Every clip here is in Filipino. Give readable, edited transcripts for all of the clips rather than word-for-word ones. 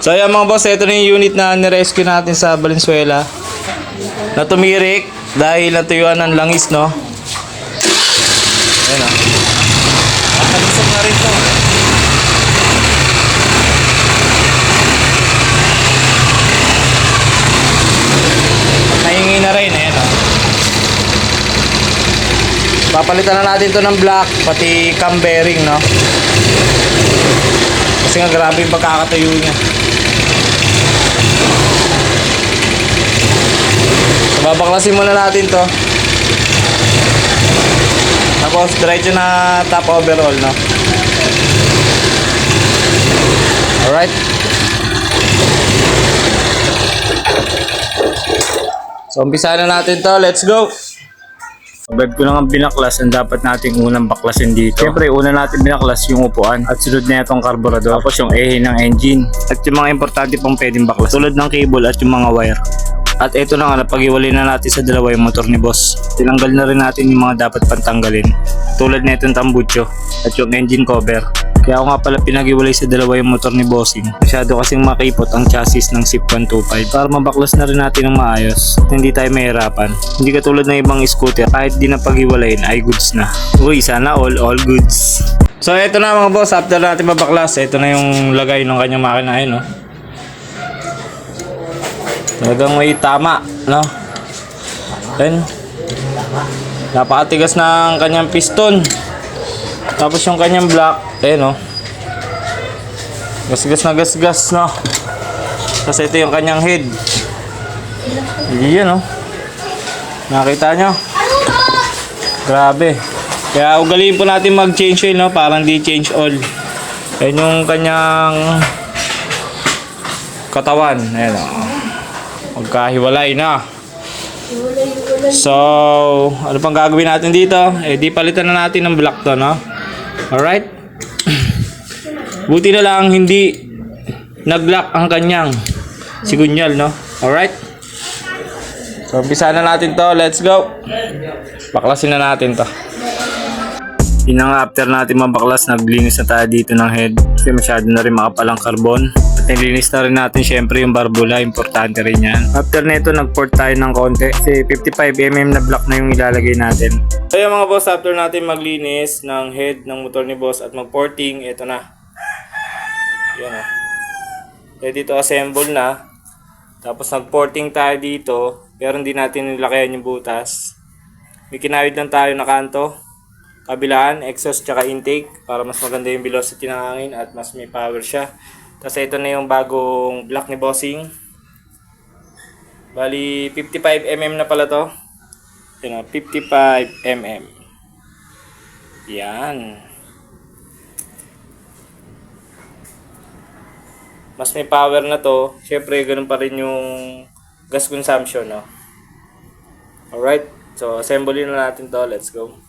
So ayan mga boss, ito na yung unit na nirescue natin sa Valenzuela na tumirik dahil natuyuan ng langis, no? Ayan o. At nabusog na rin to. At nahingi na rin, ayan o. Papalitan na natin to ng black, pati cam bearing, no? Kasi nga grabe yung pagkakatayo niya. Babaklasin muna natin to. Tapos diretso na top overall, no? Alright. So umpisa na natin to. Let's go. Agad ko lang ang binaklas ang dapat nating unang baklasin dito. Siyempre, una natin binaklas yung upuan at sunod na itong carburetor. Tapos yung ehe ng engine at yung mga importante pang pwedeng baklas tulad ng cable at yung mga wire. At ito na nga, napag-iwalay na natin sa dalawa yung motor ni boss. Tinanggal na rin natin yung mga dapat pantanggalin tulad na itong tambucho at yung engine cover. Kaya ako nga pala pinag-iwalay sa dalawa yung motor ni bossing. Masyado kasing makipot ang chassis ng SIP 125 para mabaklas na rin natin ng maayos at hindi tayo mahirapan. Hindi katulad ng ibang scooter, kahit di na pag-iwalayin ay goods na. Uy, sana all goods. So ito na mga boss, after natin mabaklas, ito na yung lagay ng kanyang makina, no? Talagang may tama, no? Then, napakatigas ng kanyang piston. Tapos yung kanyang block, no? Gasgas na gasgas, no? Kasi ito yung kanyang head. Yan, no? Nakita nyo? Grabe. Kaya ugaliin po natin mag-change oil, no? Parang di change oil. Ayan yung kanyang katawan. Ayan, no? Magkahiwalay na. So, ano pang gagawin natin dito? Di palitan na natin ng block to, no? Alright? Buti na lang hindi nag-lock ang kanyang sigunyal, no? Alright? So, umpisa na natin to. Let's go. Baklasin na natin to. Yun na nga, after natin mabaklas, naglinis na tayo dito ng head kasi masyado na rin makapalang carbon. At nilinis na rin natin syempre yung barbula, importante rin yan. After nito, nag-port tayo ng konti kasi 55mm na block na yung ilalagay natin. So yung mga boss, after natin maglinis ng head ng motor ni boss at mag-porting, ito na. Yan o. Ready to assemble na. Tapos nag-porting tayo dito, pero hindi natin nilakayan yung butas. May kinawid lang tayo na kanto. Kabilaan, exhaust tsaka intake para mas maganda yung velocity ng hangin at mas may power siya. Tapos ito na yung bagong block ni bossing. Bali 55mm na pala to. Yan o, 55mm. Yan. Mas may power na to. Syempre ganun pa rin yung gas consumption, no? Alright, so assembly na natin to. Let's go.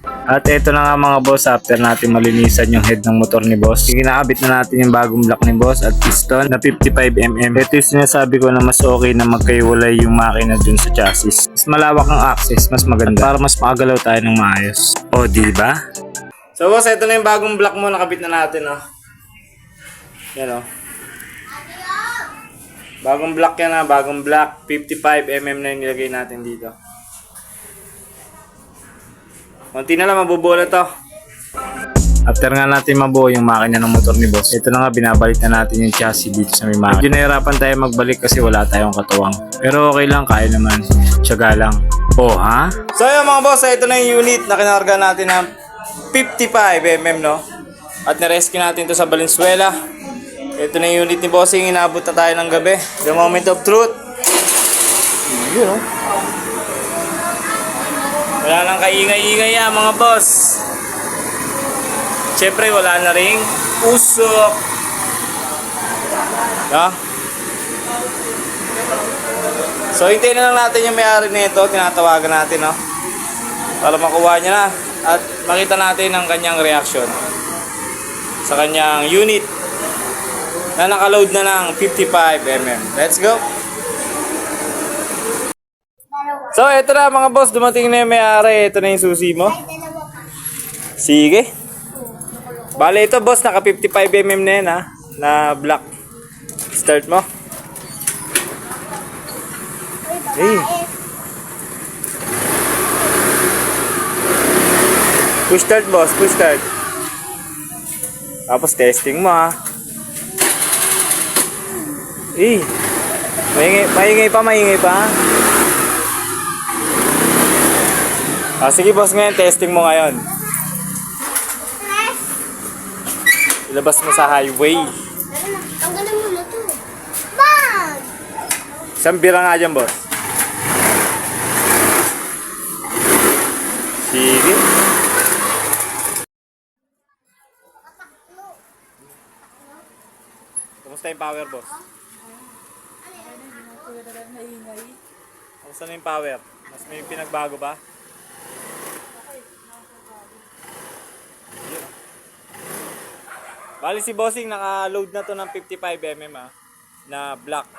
At ito na nga mga boss, after natin malinisan yung head ng motor ni boss, ginakabit na natin yung bagong block ni boss at piston na 55mm. Ito yung sinasabi ko na mas okay na magkaiwalay yung makina dun sa chassis. Mas malawak ang access, mas maganda para mas makagalaw tayo ng maayos. O diba? So boss, ito na yung bagong block mo, nakabit na natin, no? Yan o. Bagong block yan, ha? Bagong block, 55mm na yung nilagay natin dito. Konti na lang, mabubuo na to. After nga natin mabuo yung makina ng motor ni boss, ito na nga, binabalik na natin yung chassis dito sa may makina. Medyo nahirapan tayo magbalik kasi wala tayong katuwang. Pero okay lang, kaya naman. Tiyaga lang. Oh, ha? So yun mga boss, ito na yung unit na kinarga natin ng 55mm, no? At narescue natin to sa Valenzuela. Ito na yung unit ni bossing, inabot na tayo ng gabi. The moment of truth. Yun, no? Wala nang kaingay-ingay yan mga boss. Siyempre wala na ring usok. No? So hintayin na lang natin yung may-ari nito. Tinatawagan natin, no? Para makuha niya na. At makita natin ang kanyang reaction sa kanyang unit na nakaload na ng 55mm. Let's go! So, ito na mga boss, dumating na yung may-ari. Ito na yung susi mo. Sige. Bale, ito boss, naka 55mm na yan, ha, na black. Start mo. Eh. Push start, boss. Push start. Tapos testing mo, ha. Eh. Maingay pa. Sige, boss. Ngayon, testing mo ngayon. Ilabas mo sa highway. Tanggalin mo na to. Bag! Isang bira nga dyan, boss. Sige. Kumusta yung power, boss? Kumusta na yung power? Mas may pinagbago ba? Bali si Bossing naka-load na to ng 55mm na black.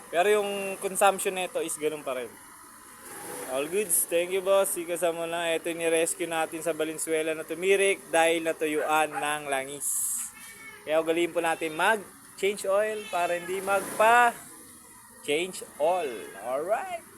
Pero yung consumption nito is ganun pa rin. All goods. Thank you, boss. Sikasa mo na. Ito yung ni-rescue natin sa Valenzuela na tumirik dahil natuyuan ng langis. Kaya ugaliin po natin mag-change oil para hindi magpa-change oil. Alright.